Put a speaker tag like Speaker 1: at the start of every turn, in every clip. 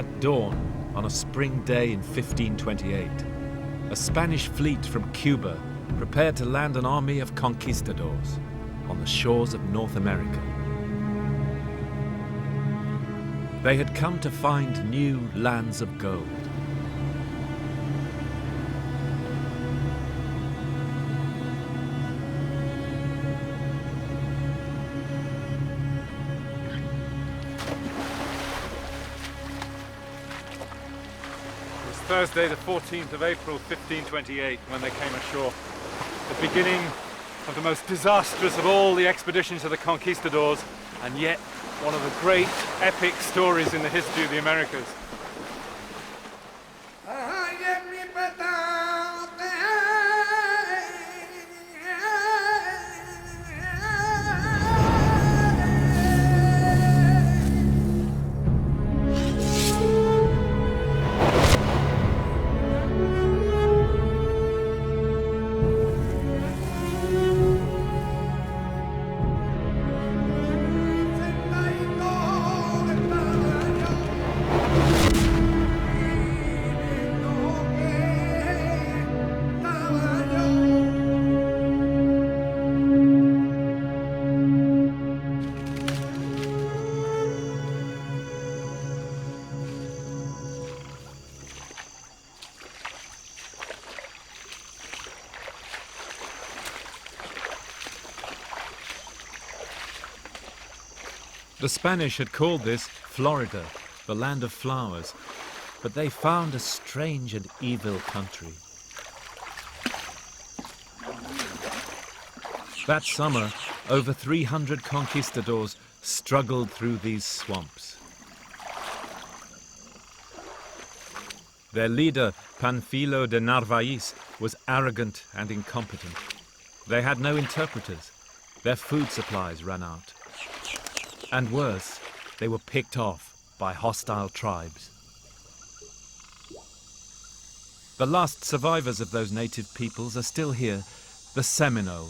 Speaker 1: At dawn, on a spring day in 1528, a Spanish fleet from Cuba prepared to land an army of conquistadors on the shores of North America. They had come to find new lands of gold.
Speaker 2: Thursday, the 14th of April, 1528, when they came ashore. The beginning of the most disastrous of all the expeditions of the conquistadors, and yet one of the great epic stories in the history of the Americas.
Speaker 1: The Spanish had called this Florida, the land of flowers, but they found a strange and evil country. That summer, over 300 conquistadors struggled through these swamps. Their leader, Panfilo de Narvaez, was arrogant and incompetent. They had no interpreters. Their food supplies ran out. And worse, they were picked off by hostile tribes. The last survivors of those native peoples are still here, the Seminole.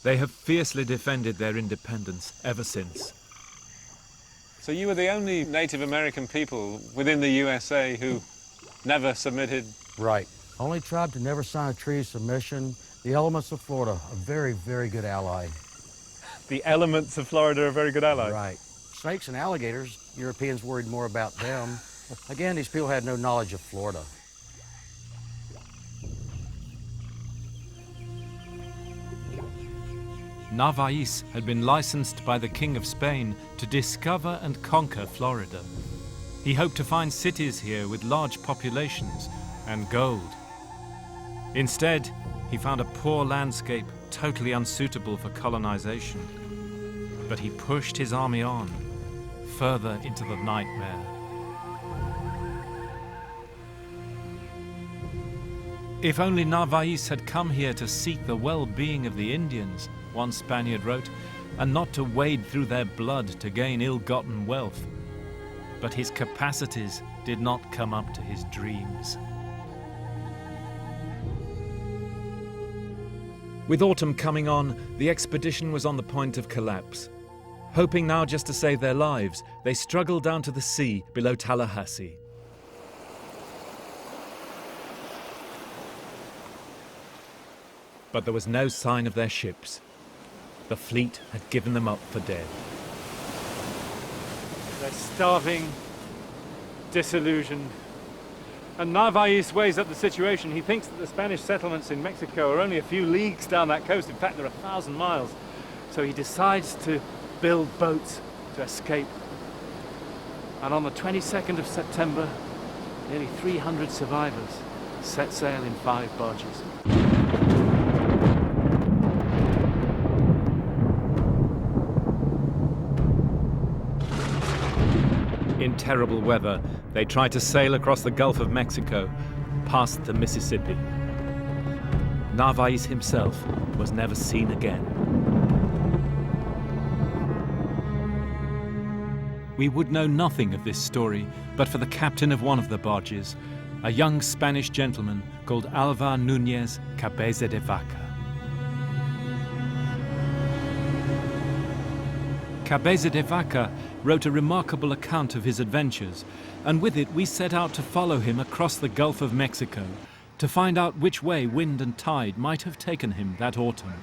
Speaker 1: They have fiercely defended their independence ever since.
Speaker 2: So you were the only Native American people within the USA who never submitted?
Speaker 3: Right. Only tribe to never sign a treaty of submission. The elements of Florida, a very, very good ally.
Speaker 2: The elements of Florida are a very good ally.
Speaker 3: Right. Snakes and alligators, Europeans worried more about them. Again, these people had no knowledge of Florida.
Speaker 1: Narvaez had been licensed by the King of Spain to discover and conquer Florida. He hoped to find cities here with large populations and gold. Instead, he found a poor landscape totally unsuitable for colonization. But he pushed his army on, further into the nightmare. If only Narvaez had come here to seek the well-being of the Indians, one Spaniard wrote, and not to wade through their blood to gain ill-gotten wealth. But his capacities did not come up to his dreams. With autumn coming on, the expedition was on the point of collapse. Hoping now just to save their lives, they struggled down to the sea below Tallahassee. But there was no sign of their ships. The fleet had given them up for dead.
Speaker 2: They're starving, disillusioned. And Narvaez weighs up the situation. He thinks that the Spanish settlements in Mexico are only a few leagues down that coast. In fact, they're 1,000 miles. So he decides to build boats to escape. And on the 22nd of September, nearly 300 survivors set sail in 5 barges.
Speaker 1: In terrible weather, they tried to sail across the Gulf of Mexico, past the Mississippi. Narvaez himself was never seen again. We would know nothing of this story but for the captain of one of the barges, a young Spanish gentleman called Alvar Núñez Cabeza de Vaca. Cabeza de Vaca wrote a remarkable account of his adventures, and with it we set out to follow him across the Gulf of Mexico to find out which way wind and tide might have taken him that autumn.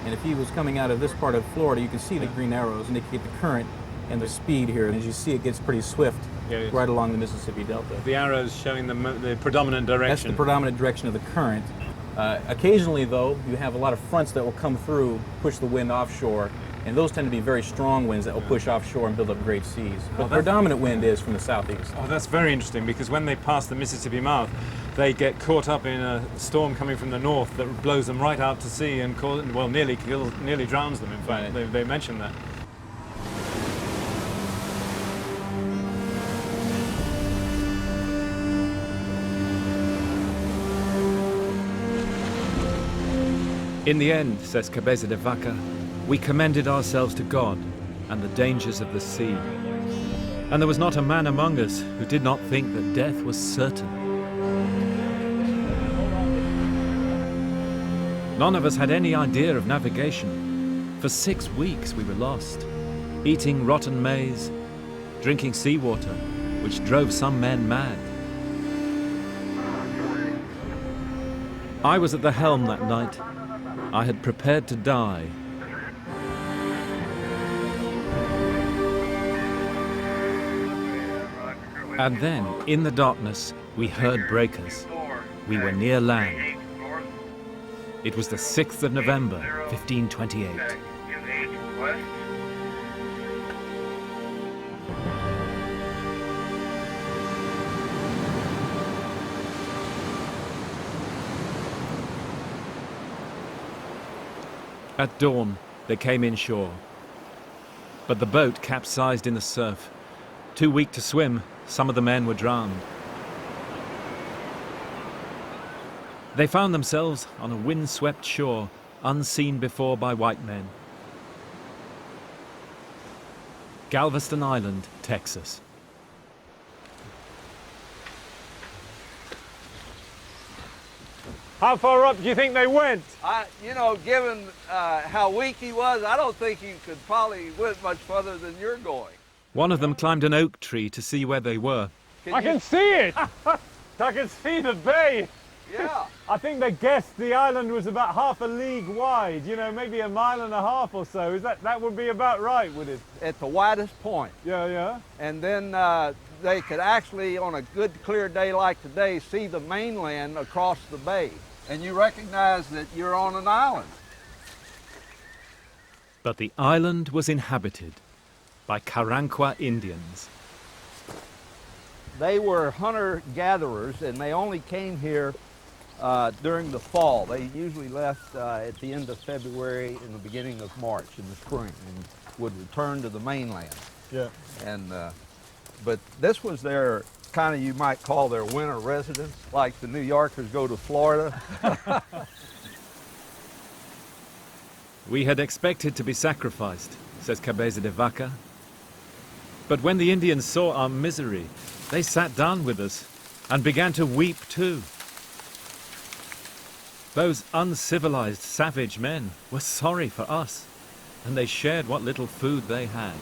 Speaker 4: And if he was coming out of this part of Florida, you can see the green arrows indicate the current and the speed here. And as you see, it gets pretty swift right along the Mississippi Delta.
Speaker 2: The arrows showing the predominant direction.
Speaker 4: That's the predominant direction of the current. Occasionally, though, you have a lot of fronts that will come through, push the wind offshore, and those tend to be very strong winds that will push offshore and build up great seas. But the predominant wind is from the southeast.
Speaker 2: Oh, that's very interesting, because when they pass the Mississippi mouth, they get caught up in a storm coming from the north that blows them right out to sea and nearly drowns them, in fact.
Speaker 4: Right.
Speaker 2: They mentioned that.
Speaker 1: In the end, says Cabeza de Vaca, we commended ourselves to God and the dangers of the sea. And there was not a man among us who did not think that death was certain. None of us had any idea of navigation. For 6 weeks we were lost, eating rotten maize, drinking seawater, which drove some men mad. I was at the helm that night. I had prepared to die. And then, in the darkness, we heard breakers. We were near land. It was the 6th of November, 1528. At dawn, they came inshore. But the boat capsized in the surf. Too weak to swim, some of the men were drowned. They found themselves on a wind-swept shore, unseen before by white men. Galveston Island, Texas.
Speaker 2: How far up do you think they went?
Speaker 5: Given how weak he was, I don't think he could probably went much further than you're going.
Speaker 1: One of them climbed an oak tree to see where they were.
Speaker 2: I can see it! I can see the bay!
Speaker 5: Yeah.
Speaker 2: I think they guessed the island was about half a league wide, maybe a mile and a half or so. That would be about right, would it?
Speaker 5: At the widest point.
Speaker 2: Yeah.
Speaker 5: And then they could actually, on a good clear day like today, see the mainland across the bay. And you recognize that you're on an island.
Speaker 1: But the island was inhabited by Caranqua Indians.
Speaker 5: They were hunter-gatherers, and they only came here during the fall. They usually left at the end of February and the beginning of March in the spring, and would return to the mainland.
Speaker 2: Yeah.
Speaker 5: And but this was their kind of, you might call their winter residence, like the New Yorkers go to Florida.
Speaker 1: We had expected to be sacrificed, says Cabeza de Vaca. But when the Indians saw our misery, they sat down with us and began to weep too. Those uncivilized, savage men were sorry for us, and they shared what little food they had.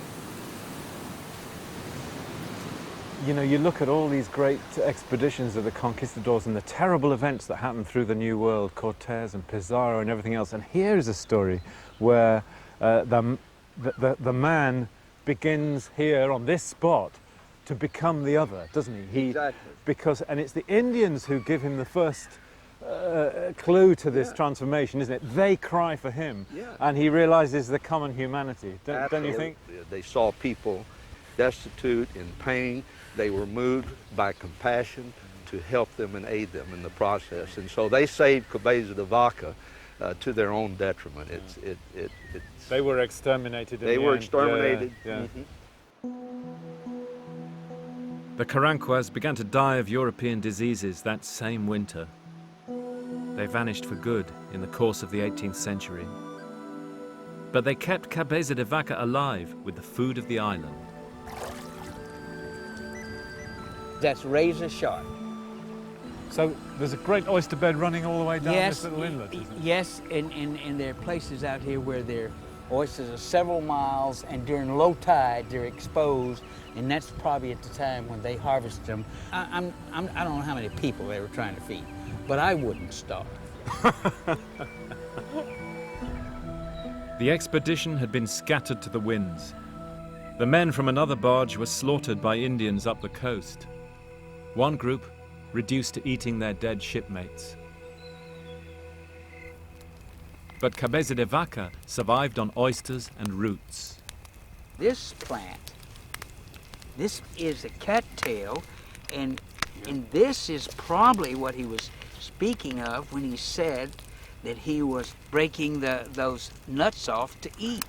Speaker 2: You look at all these great expeditions of the conquistadors and the terrible events that happened through the New World, Cortez and Pizarro and everything else, and here is a story where the man begins here on this spot to become the other, doesn't he?
Speaker 5: Exactly.
Speaker 2: And it's the Indians who give him the first clue to this transformation, isn't it? They cry for him, and he realizes the common humanity. Don't you think?
Speaker 5: They saw people destitute, in pain. They were moved by compassion to help them and aid them in the process. And so they saved Cabeza de Vaca to their own detriment.
Speaker 2: They were exterminated.
Speaker 5: They were exterminated.
Speaker 2: Yeah.
Speaker 1: The Caranquas began to die of European diseases that same winter. They vanished for good in the course of the 18th century. But they kept Cabeza de Vaca alive with the food of the island.
Speaker 6: That's razor sharp.
Speaker 2: So there's a great oyster bed running all the way down this little inlet, isn't there?
Speaker 6: Yes, and there are places out here where they're Oysters are several miles, and during low tide, they're exposed, and that's probably at the time when they harvest them. I don't know how many people they were trying to feed, but I wouldn't starve.
Speaker 1: The expedition had been scattered to the winds. The men from another barge were slaughtered by Indians up the coast. One group reduced to eating their dead shipmates. But Cabeza de Vaca survived on oysters and roots.
Speaker 6: This plant, this is a cattail, and this is probably what he was speaking of when he said that he was breaking those nuts off to eat.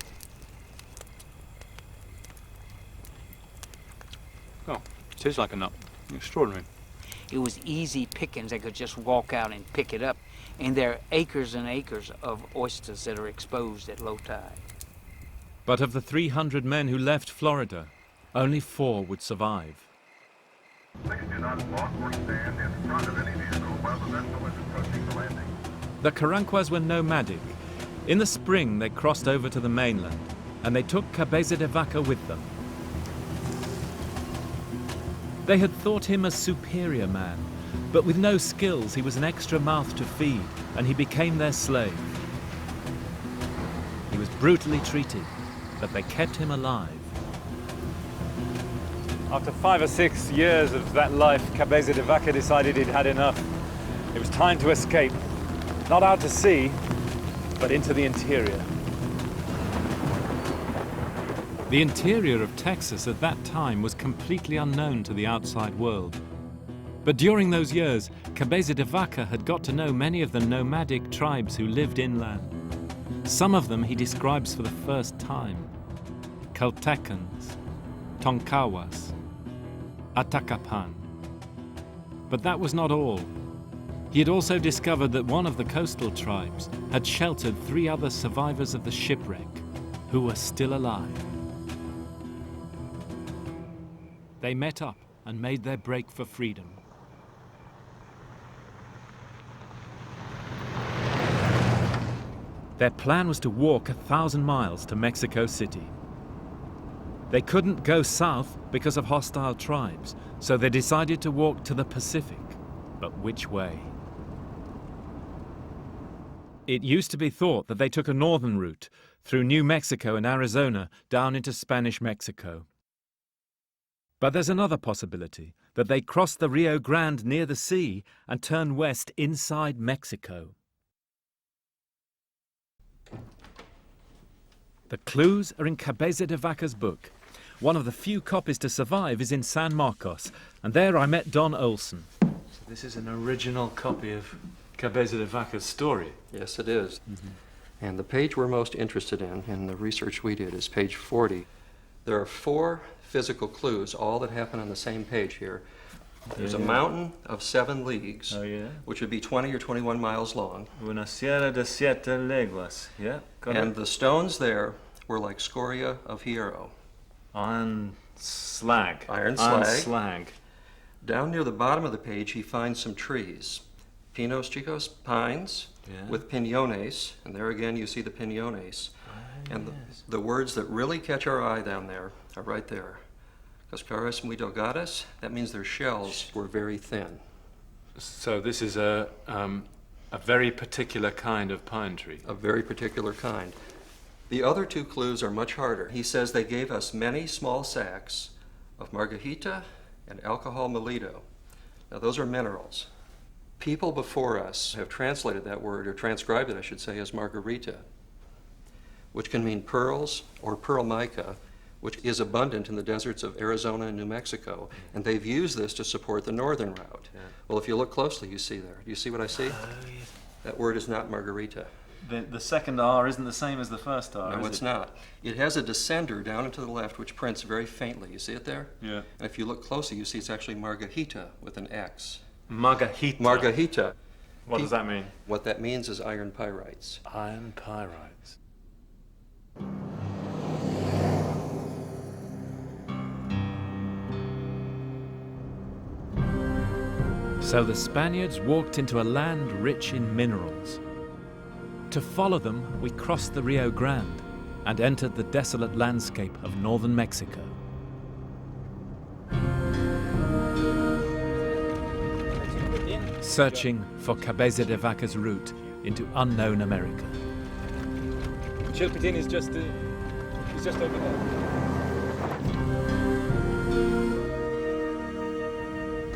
Speaker 2: Oh, tastes like a nut. Extraordinary.
Speaker 6: It was easy pickings. They could just walk out and pick it up. And there are acres and acres of oysters that are exposed at low tide.
Speaker 1: But of the 300 men who left Florida, only 4 would survive.
Speaker 7: Please do not walk or stand in front of any vehicle while the vessel is approaching the landing.
Speaker 1: The Caranquas were nomadic. In the spring, they crossed over to the mainland, and they took Cabeza de Vaca with them. They had thought him a superior man, but with no skills, he was an extra mouth to feed, and he became their slave. He was brutally treated, but they kept him alive.
Speaker 2: After 5 or 6 years of that life, Cabeza de Vaca decided he'd had enough. It was time to escape. Not out to sea, but into the interior.
Speaker 1: The interior of Texas at that time was completely unknown to the outside world. But during those years, Cabeza de Vaca had got to know many of the nomadic tribes who lived inland. Some of them he describes for the first time: Caltechans, Tonkawas, Atacapan. But that was not all. He had also discovered that one of the coastal tribes had sheltered 3 other survivors of the shipwreck who were still alive. They met up and made their break for freedom. Their plan was to walk 1,000 miles to Mexico City. They couldn't go south because of hostile tribes, so they decided to walk to the Pacific. But which way? It used to be thought that they took a northern route through New Mexico and Arizona down into Spanish Mexico. But there's another possibility, that they crossed the Rio Grande near the sea and turned west inside Mexico. The clues are in Cabeza de Vaca's book. One of the few copies to survive is in San Marcos, and there I met Don Olson.
Speaker 2: So this is an original copy of Cabeza de Vaca's story.
Speaker 8: Yes, it is. And the page we're most interested in the research we did, is page 40. There are 4 physical clues, all that happen on the same page here. There's a mountain of 7 leagues, which would be 20 or 21 miles long.
Speaker 2: Una sierra de 7 leguas, yeah?
Speaker 8: And the stones there were like scoria of hierro.
Speaker 2: Iron slag.
Speaker 8: Iron slag. Down near the bottom of the page, he finds some trees. Pinos chicos, pines, with piñones, and there again you see the piñones. And the words that really catch our eye down there are right there. Cascaras muy delgadas, that means their shells were very thin.
Speaker 2: So this is a very particular kind of pine tree.
Speaker 8: A very particular kind. The other 2 clues are much harder. He says they gave us many small sacks of margajita and alcohol molido. Now those are minerals. People before us have translated that word, or transcribed it, I should say, as margarita, which can mean pearls or pearl mica, which is abundant in the deserts of Arizona and New Mexico. And they've used this to support the northern route. Well, if you look closely, you see there. Do you see what I see? That word is not margarita.
Speaker 2: The second R isn't the same as the first R,
Speaker 8: No, it's not. It has a descender down and to the left, which prints very faintly. You see it there?
Speaker 2: Yeah.
Speaker 8: And if you look closely, you see it's actually margajita with an X.
Speaker 2: Margajita.
Speaker 8: Margajita.
Speaker 2: What does that mean?
Speaker 8: What that means is iron pyrites.
Speaker 2: Iron pyrites.
Speaker 1: So the Spaniards walked into a land rich in minerals. To follow them, we crossed the Rio Grande. and entered the desolate landscape of northern Mexico. Searching for Cabeza de Vaca's route into unknown America.
Speaker 2: Chilpatin is just over there.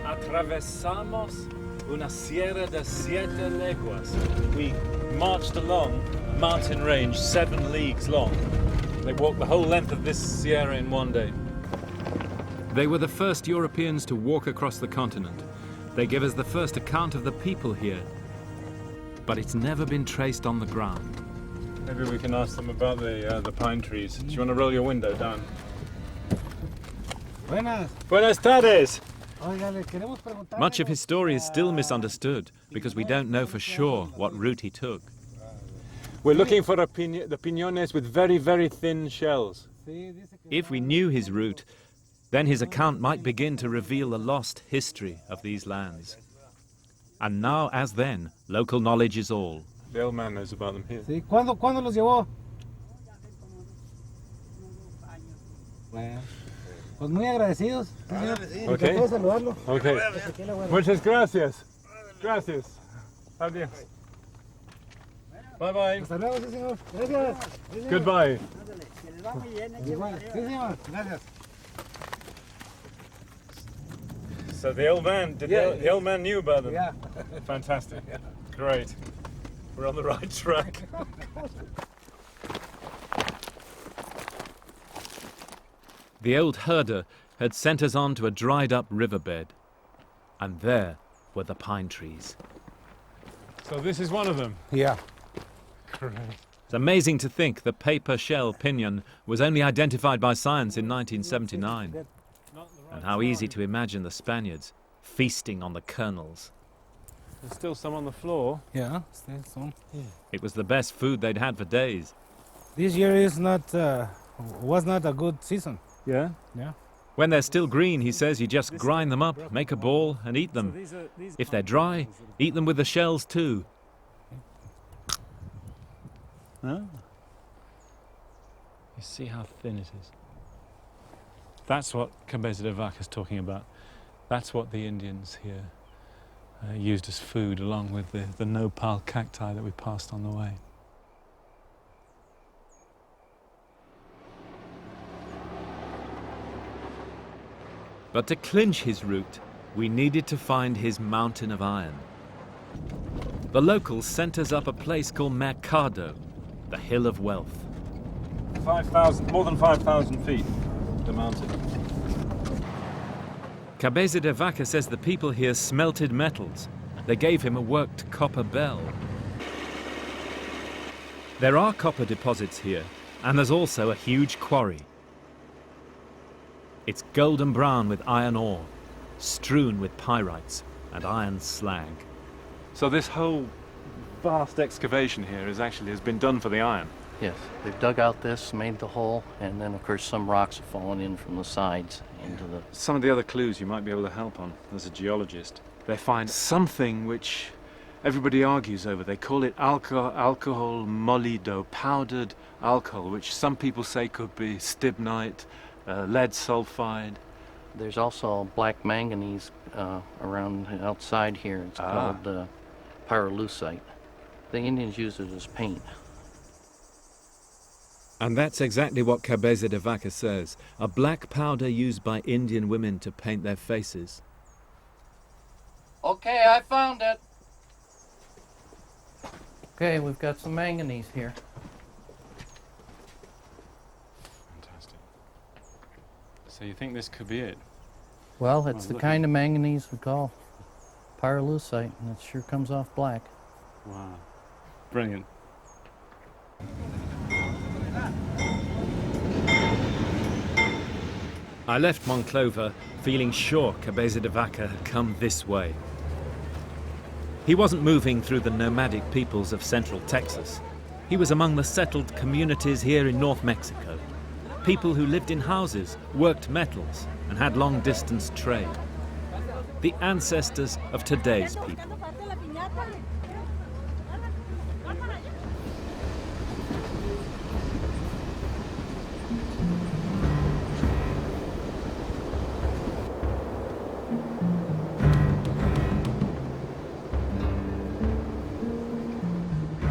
Speaker 2: Atravesamos una sierra de 7 leguas. We marched along a mountain range 7 leagues long. They walked the whole length of this sierra in one day.
Speaker 1: They were the first Europeans to walk across the continent. They give us the first account of the people here. But it's never been traced on the ground.
Speaker 2: Maybe we can ask them about the pine trees. Do you want to roll your window down? Buenas tardes!
Speaker 1: Much of his story is still misunderstood because we don't know for sure what route he took.
Speaker 2: We're looking for the piñones with very, very thin shells.
Speaker 1: If we knew his route, then his account might begin to reveal the lost history of these lands. And now, as then, local knowledge is all.
Speaker 2: The old man knows about them here.
Speaker 9: Sí, ¿cuándo los llevó? Bueno, pues muy agradecidos.
Speaker 2: Okay.
Speaker 9: Puedo saludarlo.
Speaker 2: Okay. Muchas gracias. Gracias. Adiós. Bye bye.
Speaker 9: Hasta luego, sí, señor. Gracias. Sí, señor.
Speaker 2: Goodbye.
Speaker 9: Sí, señor. Gracias.
Speaker 2: So the old man, the old man knew about them?
Speaker 9: Yeah.
Speaker 2: Fantastic. Great. We're on the right track.
Speaker 1: The old herder had sent us on to a dried-up riverbed. And there were the pine trees.
Speaker 2: So this is one of them?
Speaker 9: Yeah.
Speaker 2: Great.
Speaker 1: It's amazing to think the paper shell piñon was only identified by science in 1979. And how easy to imagine the Spaniards feasting on the kernels.
Speaker 2: There's still some on the floor.
Speaker 9: Yeah, still some.
Speaker 1: It was the best food they'd had for days.
Speaker 9: This year was not a good season.
Speaker 2: Yeah?
Speaker 9: Yeah.
Speaker 1: When they're still green, he says, you just grind them up, make a ball, and eat them. If they're dry, eat them with the shells too.
Speaker 2: Oh. You see how thin it is. That's what Cabeza de Vaca is talking about. That's what the Indians here used as food, along with the nopal cacti that we passed on the way.
Speaker 1: But to clinch his route, we needed to find his mountain of iron. The locals sent us up a place called Mercado, the Hill of Wealth.
Speaker 2: 5,000, more than 5,000 feet, the mountain.
Speaker 1: Cabeza de Vaca says the people here smelted metals. They gave him a worked copper bell. There are copper deposits here, and there's also a huge quarry. It's golden brown with iron ore, strewn with pyrites and iron slag.
Speaker 2: So this whole vast excavation here has been done for the iron.
Speaker 10: Yes, they've dug out this, made the hole, and then of course some rocks have fallen in from the sides into the...
Speaker 2: Some of the other clues you might be able to help on as a geologist. They find something which everybody argues over. They call it alcohol molido, powdered alcohol, which some people say could be stibnite, lead sulfide.
Speaker 10: There's also black manganese around outside here. It's called pyrolusite. The Indians use it as paint.
Speaker 1: And that's exactly what Cabeza de Vaca says, a black powder used by Indian women to paint their faces.
Speaker 10: Okay, I found it. Okay, we've got some manganese here.
Speaker 2: Fantastic. So you think this could be it?
Speaker 10: Well, it's the kind of manganese we call pyrolusite, and it sure comes off black.
Speaker 2: Wow. Brilliant.
Speaker 1: I left Monclova feeling sure Cabeza de Vaca had come this way. He wasn't moving through the nomadic peoples of central Texas. He was among the settled communities here in North Mexico. People who lived in houses, worked metals, and had long-distance trade. The ancestors of today's people.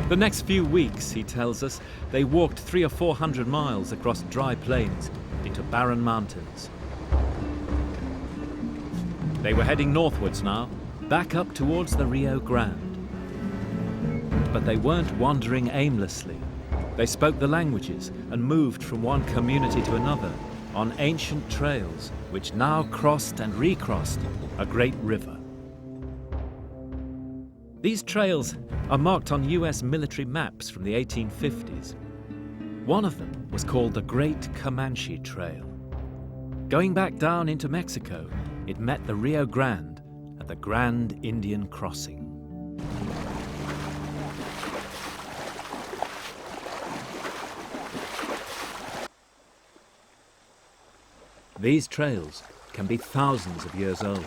Speaker 1: The next few weeks, he tells us, they walked 300 or 400 miles across dry plains into barren mountains. They were heading northwards now, back up towards the Rio Grande. But they weren't wandering aimlessly. They spoke the languages and moved from one community to another on ancient trails which now crossed and recrossed a great river. These trails are marked on US military maps from the 1850s. One of them was called the Great Comanche Trail. Going back down into Mexico, it met the Rio Grande at the Grand Indian Crossing. These trails can be thousands of years old,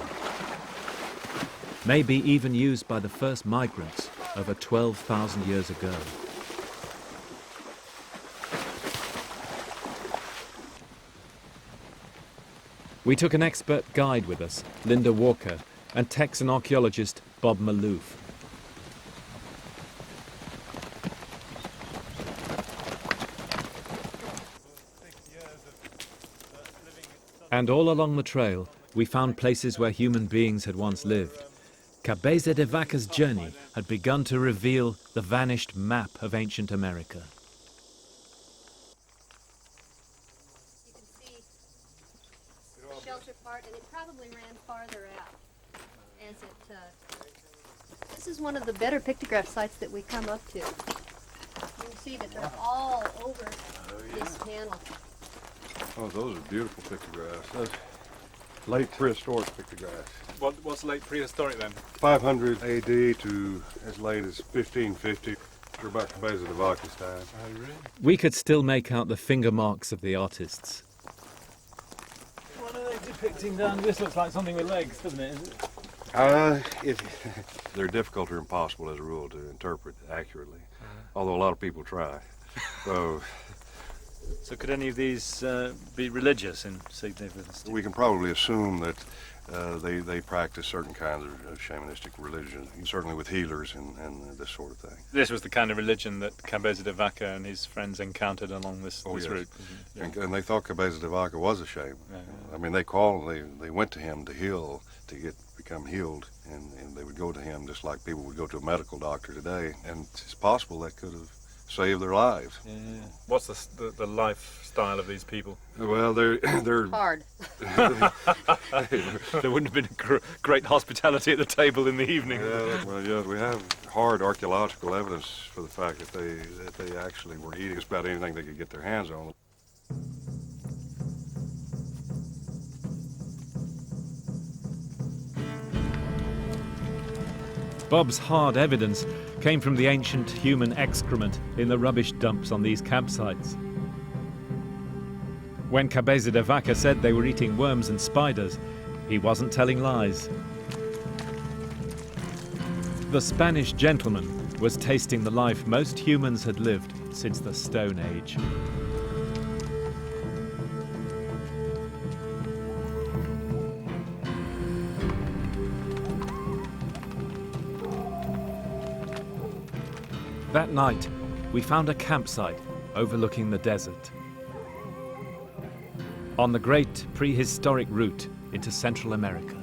Speaker 1: maybe even used by the first migrants over 12,000 years ago. We took an expert guide with us, Linda Walker, and Texan archaeologist Bob Maloof. And all along the trail, we found places where human beings had once lived. Cabeza de Vaca's journey had begun to reveal the vanished map of ancient America.
Speaker 11: You can see the shelter part, and it probably ran farther out as it... This is one of the better pictograph sites that we come up to. You can see that they're all over this panel.
Speaker 12: Oh, those are beautiful pictographs. Those late prehistoric pictographs.
Speaker 2: What's late prehistoric then?
Speaker 12: 500 AD to as late as 1550. We're about Cabeza de Vaca's time.
Speaker 2: Oh, really?
Speaker 1: We could still make out the finger marks of the artists.
Speaker 2: What are they depicting down? This looks like something with legs, doesn't it?
Speaker 12: They're difficult or impossible as a rule to interpret accurately, although a lot of people try.
Speaker 2: So could any of these be religious in significance?
Speaker 12: We can probably assume that they practice certain kinds of shamanistic religion, certainly with healers and this sort of thing.
Speaker 2: This was the kind of religion that Cabeza de Vaca and his friends encountered along this
Speaker 12: yes.
Speaker 2: route.
Speaker 12: Yeah. And they thought Cabeza de Vaca was a shaman. I mean, they went to him to heal, to become healed, and they would go to him just like people would go to a medical doctor today, and it's possible that could have saved their lives.
Speaker 2: Yeah. What's the lifestyle of these people?
Speaker 12: Well, they're
Speaker 11: Hard.
Speaker 2: There wouldn't have been great hospitality at the table in the evening.
Speaker 12: Yeah, we have hard archaeological evidence for the fact that they actually were eating just about anything they could get their hands on.
Speaker 1: Bob's hard evidence came from the ancient human excrement in the rubbish dumps on these campsites. When Cabeza de Vaca said they were eating worms and spiders, he wasn't telling lies. The Spanish gentleman was tasting the life most humans had lived since the Stone Age. That night, we found a campsite overlooking the desert. On the great prehistoric route into Central America.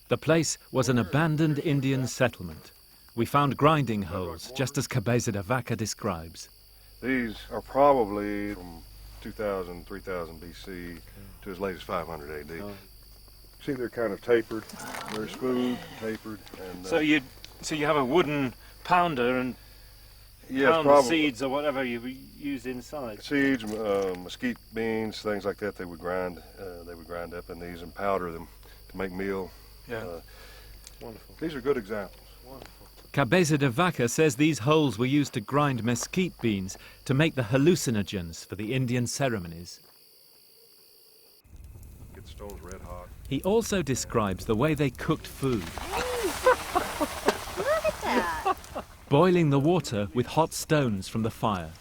Speaker 1: The place was an abandoned Indian settlement. We found grinding holes, just as Cabeza de Vaca describes.
Speaker 12: These are probably from 2000, 3000 BC to as late as 500 AD. See, they're kind of tapered. They're smooth, tapered. And,
Speaker 2: so you have a wooden pounder and pound the seeds or whatever you use inside.
Speaker 12: Seeds, mesquite beans, things like that. They would grind up in these and powder them to make meal.
Speaker 2: Yeah. Wonderful.
Speaker 12: These are good examples.
Speaker 2: Wonderful.
Speaker 1: Cabeza de Vaca says these holes were used to grind mesquite beans to make the hallucinogens for the Indian ceremonies.
Speaker 12: Get the stones red hot.
Speaker 1: He also describes the way they cooked food,
Speaker 11: Look at that.
Speaker 1: boiling the water with hot stones from the fire.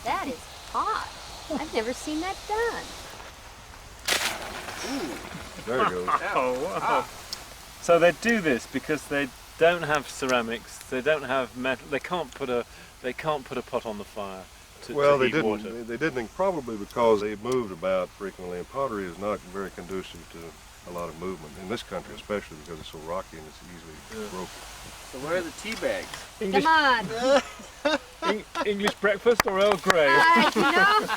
Speaker 11: That is hot. I've never seen that done.
Speaker 12: There it goes.
Speaker 2: Oh, wow. So they do this because they don't have ceramics, they don't have metal, they can't put a pot on the fire to
Speaker 12: Well,
Speaker 2: heat water.
Speaker 12: they didn't probably because they moved about frequently, and pottery is not very conducive to a lot of movement in this country, especially because it's so rocky and it's easily broken.
Speaker 10: So where are the tea bags?
Speaker 2: English,
Speaker 11: Come on.
Speaker 2: English breakfast or Earl Grey?
Speaker 11: You know,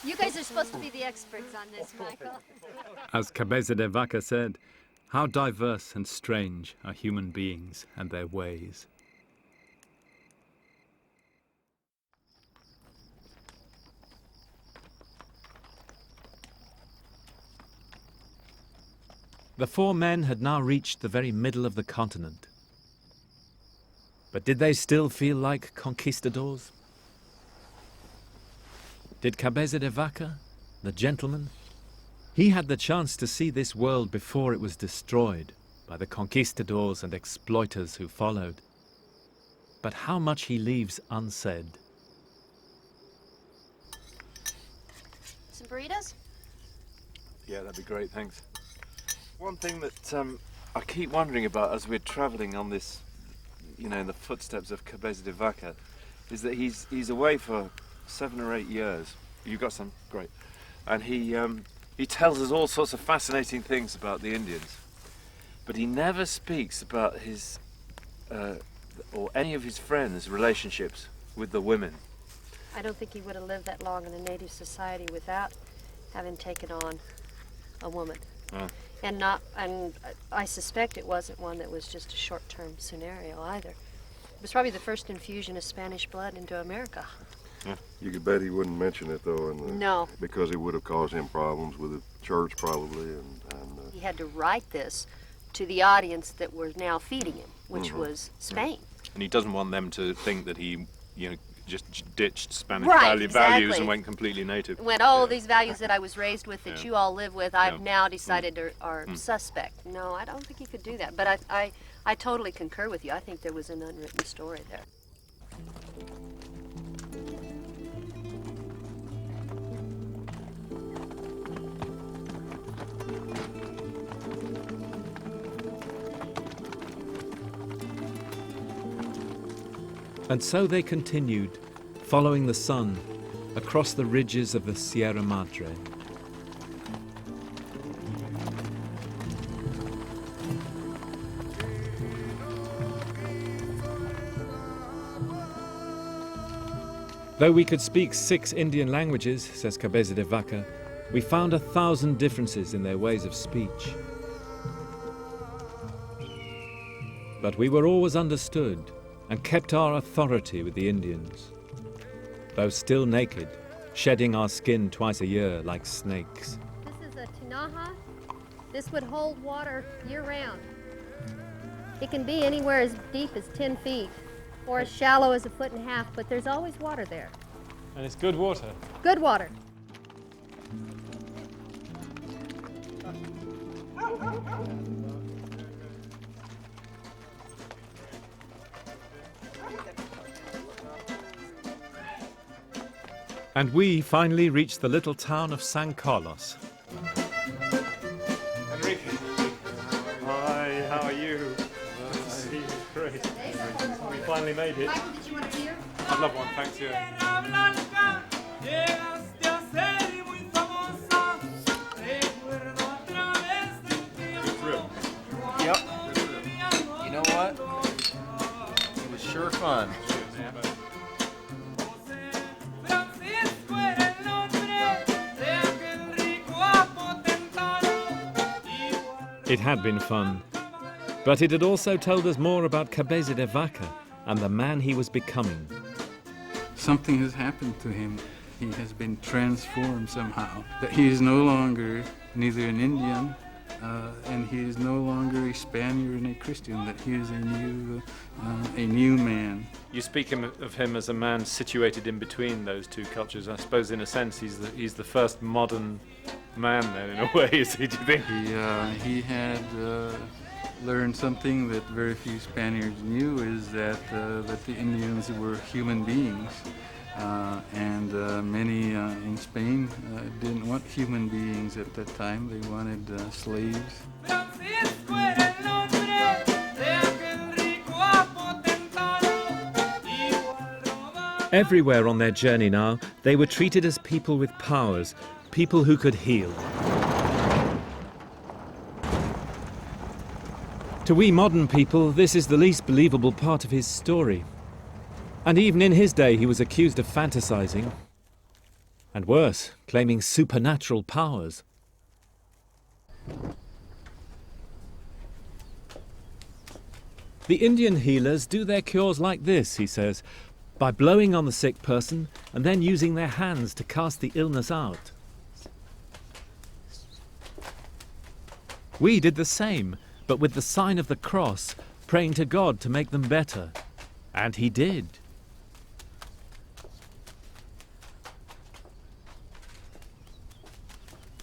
Speaker 11: you guys are supposed to be the experts on this, Michael.
Speaker 1: As Cabeza de Vaca said, how diverse and strange are human beings and their ways. The four men had now reached the very middle of the continent. But did they still feel like conquistadors? Did Cabeza de Vaca, the gentleman, he had the chance to see this world before it was destroyed by the conquistadors and exploiters who followed. But how much he leaves unsaid.
Speaker 11: Some burritos?
Speaker 2: Yeah, that'd be great, thanks. One thing that I keep wondering about as we're travelling on this, you know, in the footsteps of Cabeza de Vaca, is that he's away for 7 or 8 years. You've got some? Great. And he tells us all sorts of fascinating things about the Indians, but he never speaks about his or any of his friends' relationships with the women.
Speaker 11: I don't think he would have lived that long in a native society without having taken on a woman.
Speaker 2: Oh.
Speaker 11: And I suspect it wasn't one that was just a short-term scenario either. It was probably the first infusion of Spanish blood into America.
Speaker 2: Yeah.
Speaker 12: You could bet he wouldn't mention it though,
Speaker 11: No.
Speaker 12: because it would have caused him problems with the church probably, and
Speaker 11: He had to write this to the audience that were now feeding him, which was Spain.
Speaker 2: And he doesn't want them to think that he, you know, just ditched Spanish
Speaker 11: Right,
Speaker 2: values
Speaker 11: exactly.
Speaker 2: and went completely native.
Speaker 11: Went, oh, these values that I was raised with, that
Speaker 2: Yeah.
Speaker 11: you all live with, I've
Speaker 2: Yeah.
Speaker 11: now decided are suspect. No, I don't think he could do that. But I totally concur with you. I think there was an unwritten story there.
Speaker 1: And so they continued, following the sun, across the ridges of the Sierra Madre. Though we could speak 6 Indian languages, says Cabeza de Vaca, we found 1,000 differences in their ways of speech. But we were always understood and kept our authority with the Indians, though still naked, shedding our skin twice a year like snakes.
Speaker 11: This is a tinaja. This would hold water year-round. It can be anywhere as deep as 10 feet or as shallow as 1.5 feet, but there's always water there.
Speaker 2: And it's good water.
Speaker 11: Good water.
Speaker 1: And we finally reached the little town of San Carlos.
Speaker 2: Enrique. Hi, how are you? Nice to see you. Great. We finally made it.
Speaker 11: Michael, did you want a beer?
Speaker 2: I'd love one, thanks, yeah. Good drill.
Speaker 10: Yep. You know what? It was sure fun.
Speaker 1: It had been fun, but it had also told us more about Cabeza de Vaca and the man he was becoming.
Speaker 13: Something has happened to him. He has been transformed somehow. That he is no longer neither an Indian and he is no longer a Spaniard and a Christian, that he is a new man.
Speaker 2: You speak of him as a man situated in between those two cultures. I suppose, in a sense, he's the first modern man, then, in a way, is he, do you think?
Speaker 13: He had learned something that very few Spaniards knew, is that the Indians were human beings. And many in Spain didn't want human beings at that time. They wanted slaves.
Speaker 1: Everywhere on their journey now, they were treated as people with powers, people who could heal. To we modern people, this is the least believable part of his story. And even in his day, he was accused of fantasizing, and worse, claiming supernatural powers. The Indian healers do their cures like this, he says, by blowing on the sick person and then using their hands to cast the illness out. We did the same, but with the sign of the cross, praying to God to make them better. And he did.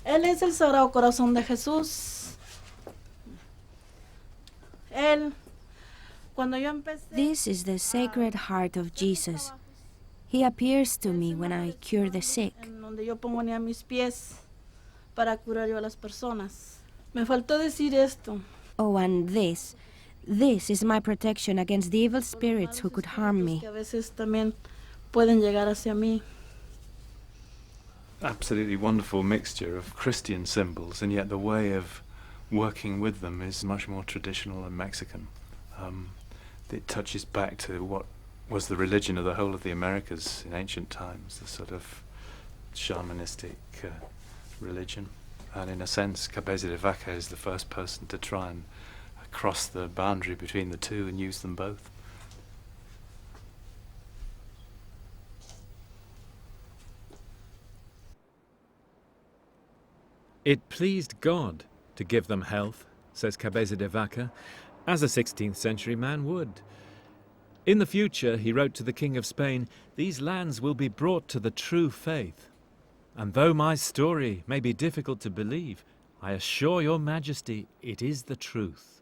Speaker 14: Él es el Sagrado Corazón de Jesús.
Speaker 15: This is the Sacred Heart of Jesus. He appears to me when I cure the sick.
Speaker 14: Donde yo ponía mis pies para curar yo a las personas. Me faltó decir esto.
Speaker 15: Oh, and this is my protection against the evil spirits who could harm me.
Speaker 14: Que a veces también pueden llegar hacia mí.
Speaker 2: Absolutely wonderful mixture of Christian symbols, and yet the way of working with them is much more traditional and Mexican. It touches back to what was the religion of the whole of the Americas in ancient times, the sort of shamanistic religion. And in a sense, Cabeza de Vaca is the first person to try and cross the boundary between the two and use them both.
Speaker 1: It pleased God to give them health, says Cabeza de Vaca, as a 16th century man would. In the future, he wrote to the King of Spain, these lands will be brought to the true faith. And though my story may be difficult to believe, I assure your Majesty it is the truth.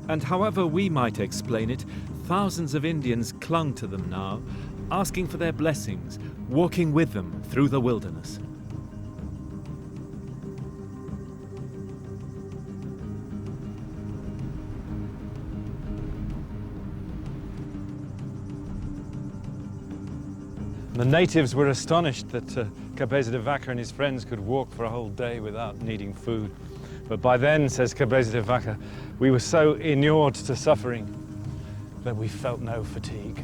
Speaker 1: And however we might explain it, thousands of Indians clung to them now, asking for their blessings, walking with them through the wilderness.
Speaker 2: The natives were astonished that Cabeza de Vaca and his friends could walk for a whole day without needing food. But by then, says Cabeza de Vaca, we were so inured to suffering that we felt no fatigue.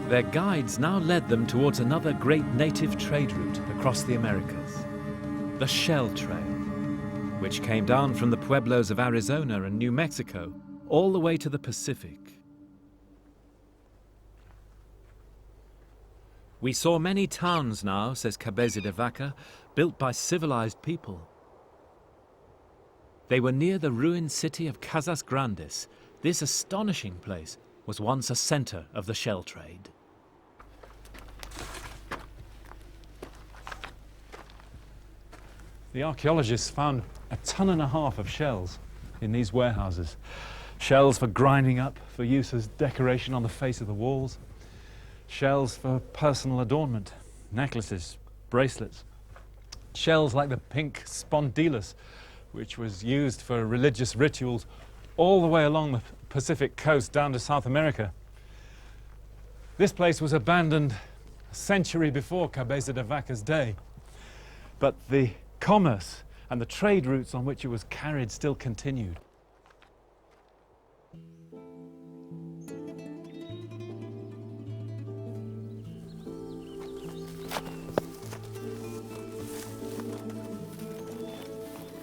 Speaker 1: Their guides now led them towards another great native trade route across the Americas, the Shell Trail, which came down from the pueblos of Arizona and New Mexico all the way to the Pacific. We saw many towns now, says Cabeza de Vaca, built by civilized people. They were near the ruined city of Casas Grandes. This astonishing place was once a center of the shell trade.
Speaker 2: The archaeologists found 1.5 tons of shells in these warehouses. Shells for grinding up, for use as decoration on the face of the walls. Shells for personal adornment, necklaces, bracelets. Shells like the pink spondylus, which was used for religious rituals all the way along the Pacific coast down to South America. This place was abandoned a century before Cabeza de Vaca's day. but the commerce and the trade routes on which it was carried still continued.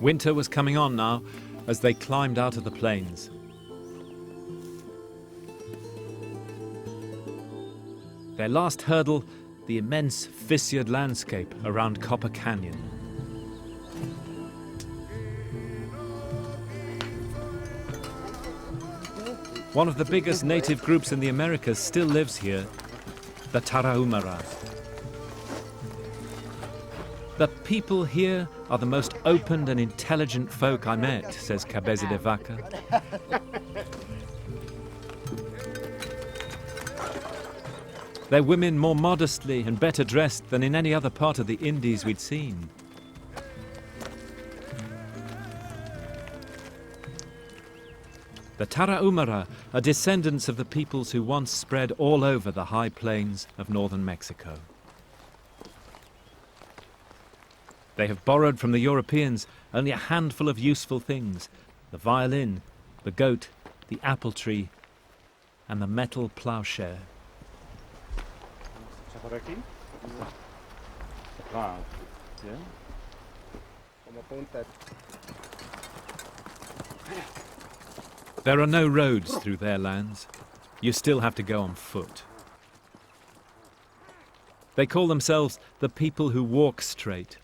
Speaker 1: Winter was coming on now as they climbed out of the plains. Their last hurdle, the immense fissured landscape around Copper Canyon. One of the biggest native groups in the Americas still lives here, the Tarahumara. The people here are the most open and intelligent folk I met, says Cabeza de Vaca. Their women more modestly and better dressed than in any other part of the Indies we'd seen. The Tarahumara are descendants of the peoples who once spread all over the high plains of northern Mexico. They have borrowed from the Europeans only a handful of useful things: the violin, the goat, the apple tree, and the metal plowshare. There are no roads through their lands. You still have to go on foot. They call themselves the people who walk straight,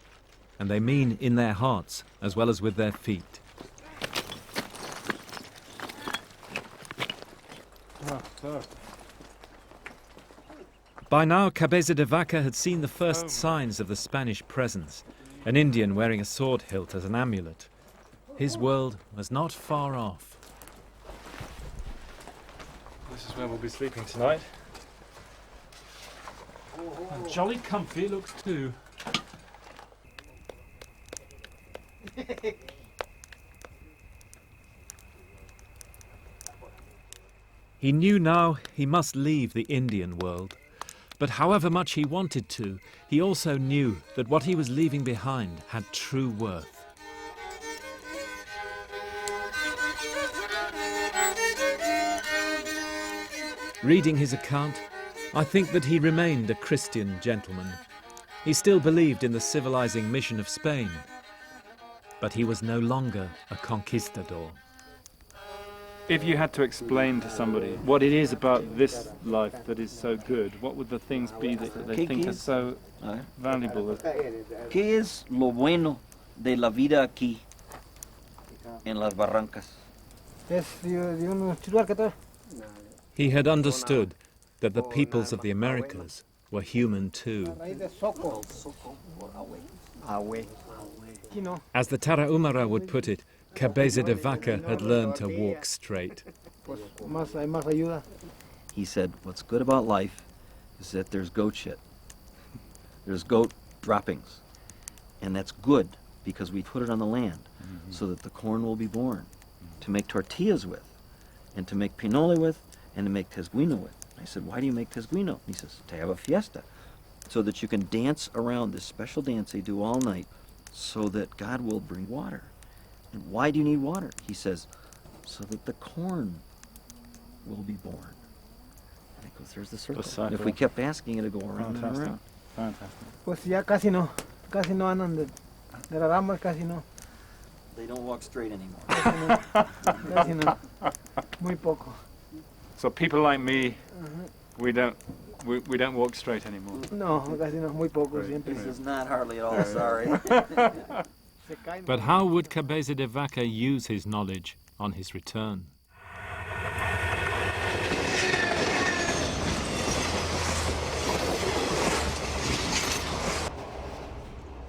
Speaker 1: and they mean in their hearts as well as with their feet. By now, Cabeza de Vaca had seen the first signs of the Spanish presence, an Indian wearing a sword hilt as an amulet. His world was not far off.
Speaker 2: This is where we'll be sleeping tonight. And jolly comfy it looks too.
Speaker 1: He knew now he must leave the Indian world. But however much he wanted to, he also knew that what he was leaving behind had true worth. Reading his account, I think that he remained a Christian gentleman. He still believed in the civilizing mission of Spain, but he was no longer a conquistador.
Speaker 2: If you had to explain to somebody what it is about this life that is so good, what would the things be that they think are so valuable?
Speaker 16: ¿Qué es lo bueno de la vida aquí en las barrancas?
Speaker 1: He had understood that the peoples of the Americas were human too. As the Tarahumara would put it, Cabeza de Vaca had learned to walk straight.
Speaker 16: He said, what's good about life is that there's goat shit. There's goat droppings. And that's good because we put it on the land so that the corn will be born to make tortillas with, and to make pinole with, and to make tesguino with. I said, why do you make tesguino? He says, to have a fiesta, so that you can dance around this special dance they do all night so that God will bring water. And why do you need water? He says, so that the corn will be born. And it goes, there's the circle. And if we kept asking it to go around and around.
Speaker 2: Fantastic.
Speaker 17: Pues ya casi no andan de las ramas, casi no.
Speaker 16: They don't walk straight anymore.
Speaker 17: Casi no. Muy poco.
Speaker 2: So people like me, we don't walk straight anymore.
Speaker 17: No, casi no, muy poco siempre.
Speaker 16: This is not hardly at all, sorry.
Speaker 1: But how would Cabeza de Vaca use his knowledge on his return?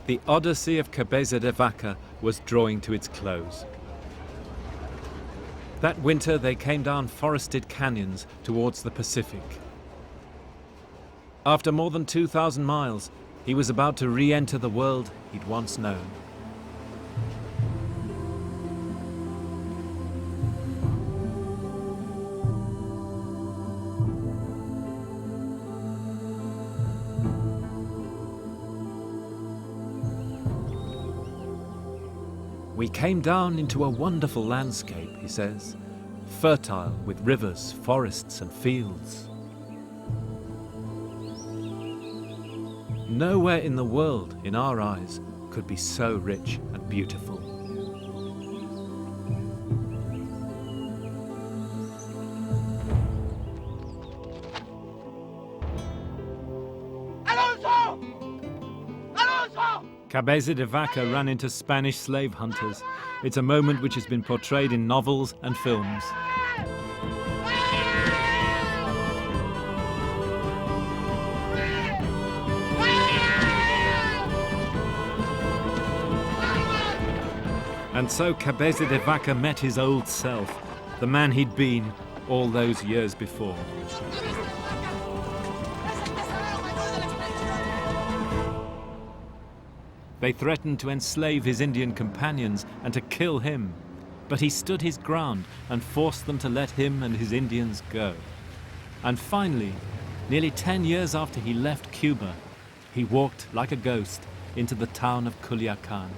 Speaker 1: The odyssey of Cabeza de Vaca was drawing to its close. That winter they came down forested canyons towards the Pacific. After more than 2,000 miles, he was about to re-enter the world he'd once known. We came down into a wonderful landscape, he says, fertile with rivers, forests and fields. Nowhere in the world, in our eyes, could be so rich and beautiful. Cabeza de Vaca ran into Spanish slave hunters. It's a moment which has been portrayed in novels and films. And so Cabeza de Vaca met his old self, the man he'd been all those years before. They threatened to enslave his Indian companions and to kill him, but he stood his ground and forced them to let him and his Indians go. And finally, nearly 10 years after he left Cuba, he walked like a ghost into the town of Culiacan,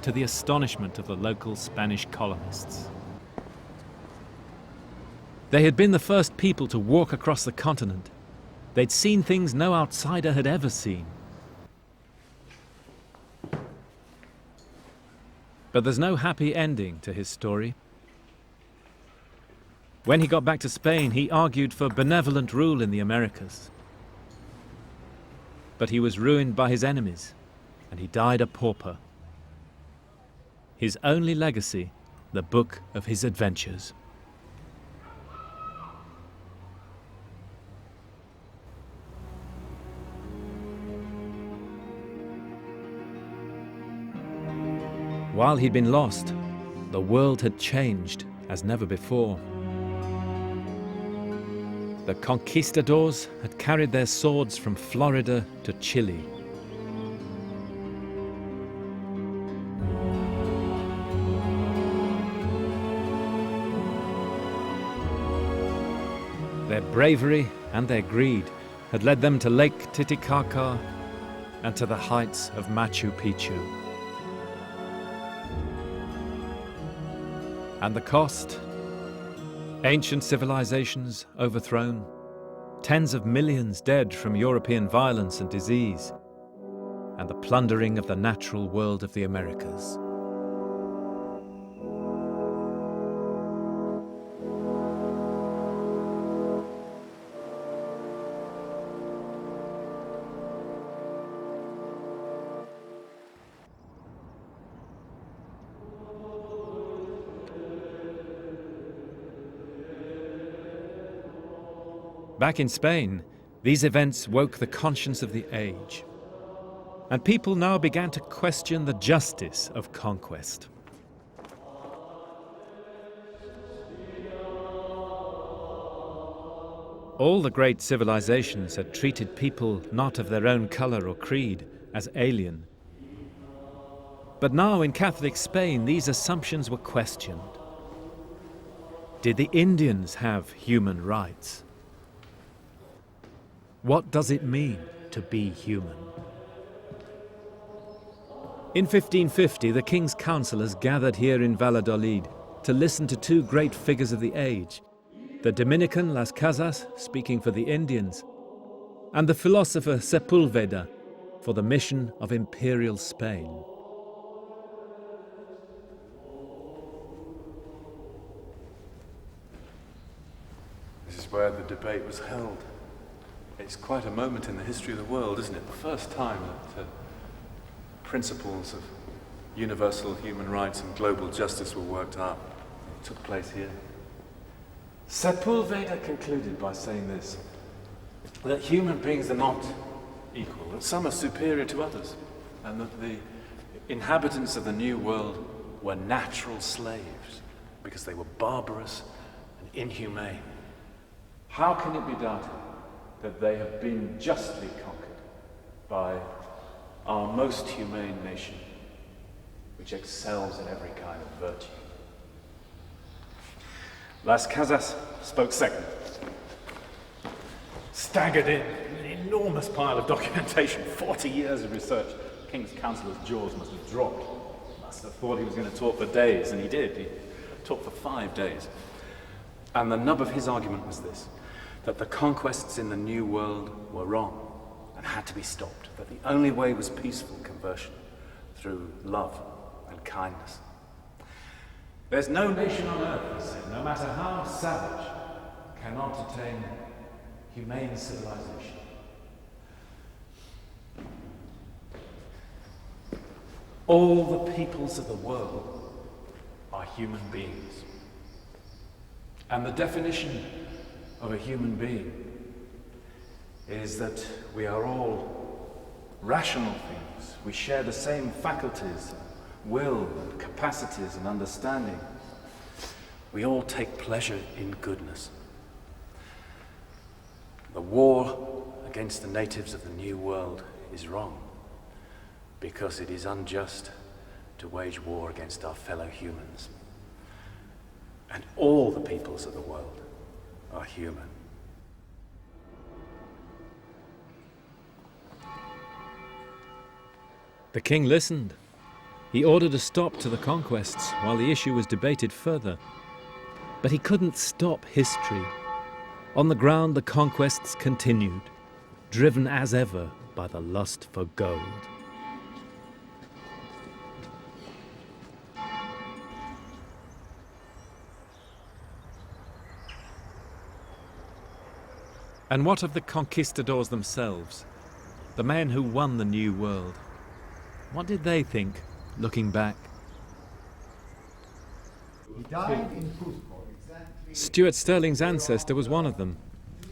Speaker 1: to the astonishment of the local Spanish colonists. They had been the first people to walk across the continent. They'd seen things no outsider had ever seen. But there's no happy ending to his story. When he got back to Spain, he argued for benevolent rule in the Americas. But he was ruined by his enemies, and he died a pauper. His only legacy, the book of his adventures. While he'd been lost, the world had changed as never before. The Conquistadores had carried their swords from Florida to Chile. Their bravery and their greed had led them to Lake Titicaca and to the heights of Machu Picchu. And the cost? Ancient civilizations overthrown, tens of millions dead from European violence and disease, and the plundering of the natural world of the Americas. Back in Spain, these events woke the conscience of the age, and people now began to question the justice of conquest. All the great civilizations had treated people not of their own color or creed as alien. But now in Catholic Spain, these assumptions were questioned. Did the Indians have human rights? What does it mean to be human? In 1550, the King's councillors gathered here in Valladolid to listen to two great figures of the age, the Dominican Las Casas, speaking for the Indians, and the philosopher Sepulveda for the mission of imperial Spain.
Speaker 18: This is where the debate was held. It's quite a moment in the history of the world, isn't it? The first time that principles of universal human rights and global justice were worked out. It took place here. Sepulveda concluded by saying this, that human beings are not equal, that some are superior to others, and that the inhabitants of the New World were natural slaves because they were barbarous and inhumane. How can it be doubted that they have been justly conquered by our most humane nation, which excels in every kind of virtue? Las Casas spoke second. Staggered in an enormous pile of documentation, 40 years of research. King's councillors' jaws must have dropped. must have thought he was going to talk for days, and he did. He talked for 5 days. And the nub of his argument was this, that the conquests in the New World were wrong and had to be stopped, that the only way was peaceful conversion through love and kindness. There's no nation on earth, he said, no matter how savage, cannot attain humane civilization. All the peoples of the world are human beings. And the definition of a human being is that we are all rational things. We share the same faculties, will, and capacities and understanding. We all take pleasure in goodness. The war against the natives of the New World is wrong, because it is unjust to wage war against our fellow humans. And all the peoples of the world are human.
Speaker 1: The king listened. He ordered a stop to the conquests while the issue was debated further. But he couldn't stop history. On the ground, the conquests continued, driven as ever by the lust for gold. And what of the conquistadors themselves, the men who won the New World? What did they think, looking back?
Speaker 19: He died in Cusco.
Speaker 1: Stuart Sterling's ancestor was one of them.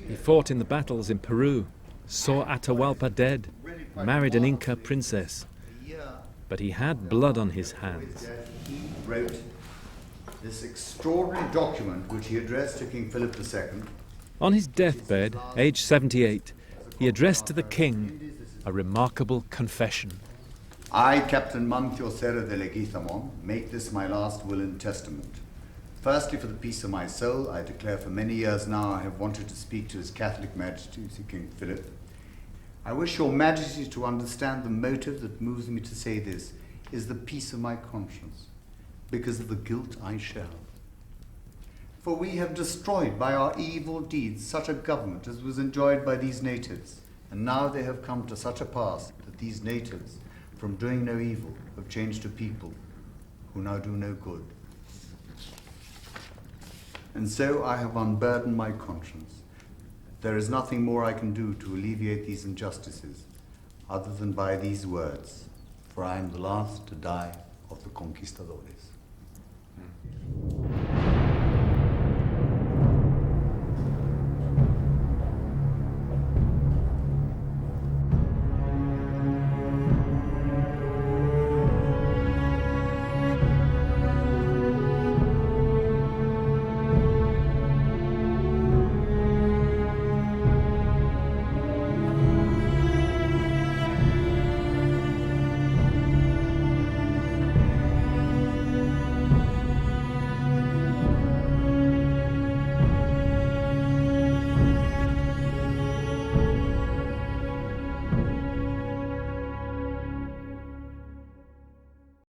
Speaker 1: He fought in the battles in Peru, saw Atahualpa dead, married an Inca princess. But he had blood on his hands.
Speaker 19: He wrote this extraordinary document which he addressed to King Philip II.
Speaker 1: On his deathbed, aged 78, he addressed to the king a remarkable confession.
Speaker 19: I, Captain Mancio Serra de Leguizamon, make this my last will and testament. Firstly, for the peace of my soul, I declare for many years now I have wanted to speak to His Catholic Majesty, King Philip. I wish your Majesty to understand the motive that moves me to say this is the peace of my conscience, because of the guilt I shall. For we have destroyed by our evil deeds such a government as was enjoyed by these natives, and now they have come to such a pass that these natives, from doing no evil, have changed to people who now do no good. And so I have unburdened my conscience. There is nothing more I can do to alleviate these injustices, other than by these words, for I am the last to die of the Conquistadores.